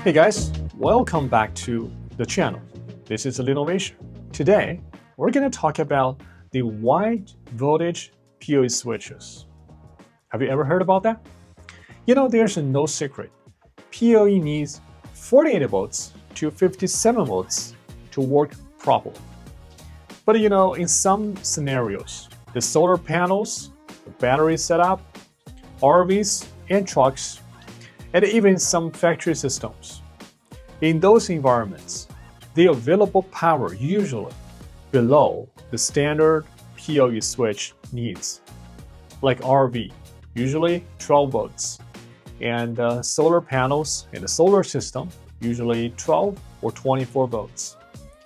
Hey guys, welcome back to the channel. This is LINOVISION. Today, we're going to talk about the wide voltage PoE switches. Have you ever heard about that? You know, there's no secret. PoE needs 48 volts to 57 volts to work properly. But you know, in some scenarios, the solar panels, the battery setup, RVs and trucks, and even some factory systems. In those environments, the available power usually below the standard PoE switch needs, like RV, usually 12 volts, and solar panels in the solar system, usually 12 or 24 volts.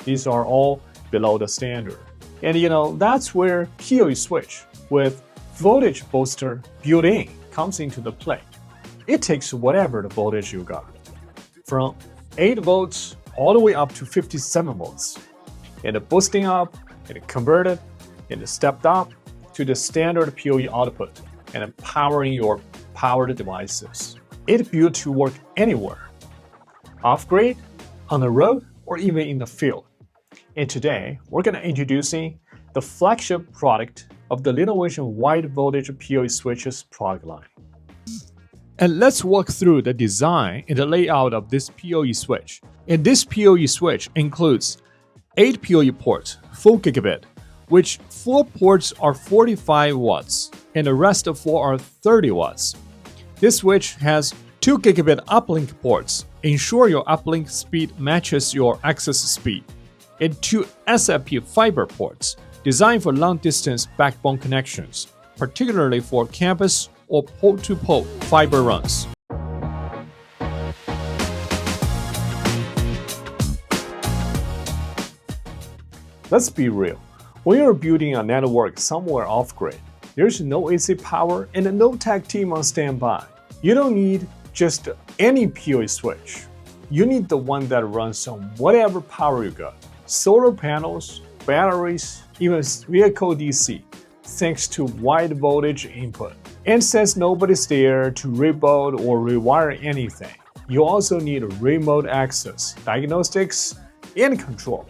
These are all below the standard. And you know, that's where PoE switch with voltage booster built in comes into the play. It takes whatever the voltage you got, from 8 volts all the way up to 57 volts, and boosting up, and converted, and stepped up to the standard PoE output, and powering your powered devices. It's built to work anywhere, off-grid, on the road, or even in the field. And today, we're going to introducing the flagship product of the LINOVISION wide voltage PoE switches product line. And let's walk through the design and the layout of this PoE switch. And this PoE switch includes 8 PoE ports, full gigabit, which 4 ports are 45 watts, and the rest of 4 are 30 watts. This switch has 2 gigabit uplink ports, ensure your uplink speed matches your access speed, and 2 SFP fiber ports, designed for long-distance backbone connections, particularly for campus or pole-to-pole fiber runs. Let's be real. When you're building a network somewhere off-grid, there's no AC power and no tech team on standby. You don't need just any PoE switch. You need the one that runs on whatever power you got. Solar panels, batteries, even vehicle DC, thanks to wide voltage input. And since nobody's there to rebuild or rewire anything, you also need remote access, diagnostics, and control.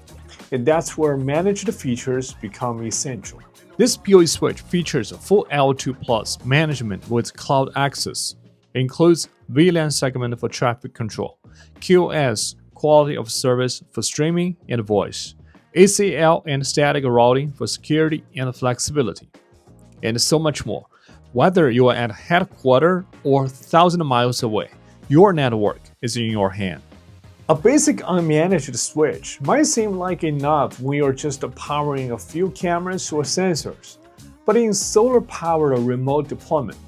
And that's where managed features become essential. This PoE switch features a full L2 Plus management with cloud access. It includes VLAN segment for traffic control, QoS quality of service for streaming and voice, ACL and static routing for security and flexibility, and so much more. Whether you are at headquarters or 1,000 miles away, your network is in your hand. A basic unmanaged switch might seem like enough when you're just powering a few cameras or sensors, but in solar-powered remote deployment,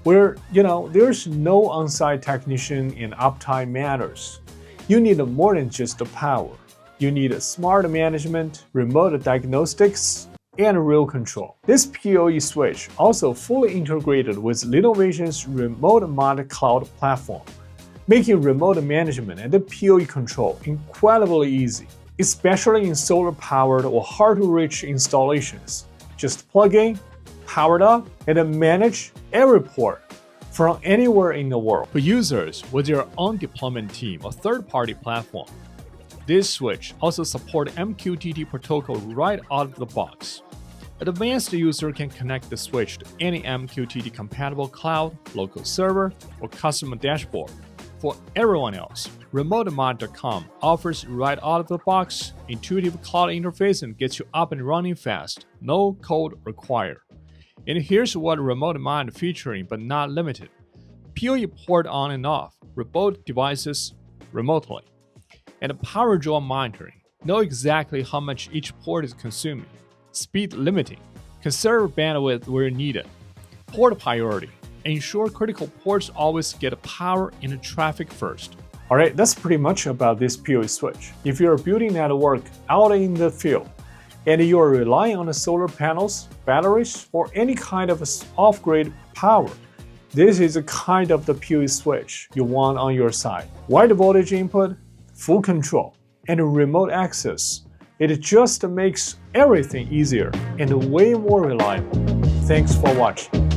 where there's no on-site technician and uptime matters, you need more than just the power. You need smart management, remote diagnostics, and real control. This PoE switch also fully integrated with LINOVISION's remote mod cloud platform, making remote management and the PoE control incredibly easy, especially in solar-powered or hard-to-reach installations. Just plug in, power it up, and then manage every port from anywhere in the world. For users with their own deployment team or third-party platform, this switch also supports MQTT protocol right out of the box. An advanced user can connect the switch to any MQTT-compatible cloud, local server, or custom dashboard. For everyone else, RemoteMod.com offers right out of the box intuitive cloud interface and gets you up and running fast, no code required. And here's what RemoteMod featuring but not limited: PoE port on and off, remote devices remotely, and power draw monitoring. Know exactly how much each port is consuming. Speed limiting, conserve bandwidth where needed. Port priority, ensure critical ports always get power and traffic first. Alright, that's pretty much about this PoE switch. If you're building network out in the field, and you're relying on the solar panels, batteries, or any kind of off-grid power, this is a kind of the PoE switch you want on your side. Wide voltage input, full control, and remote access. It just makes everything easier and way more reliable. Thanks for watching.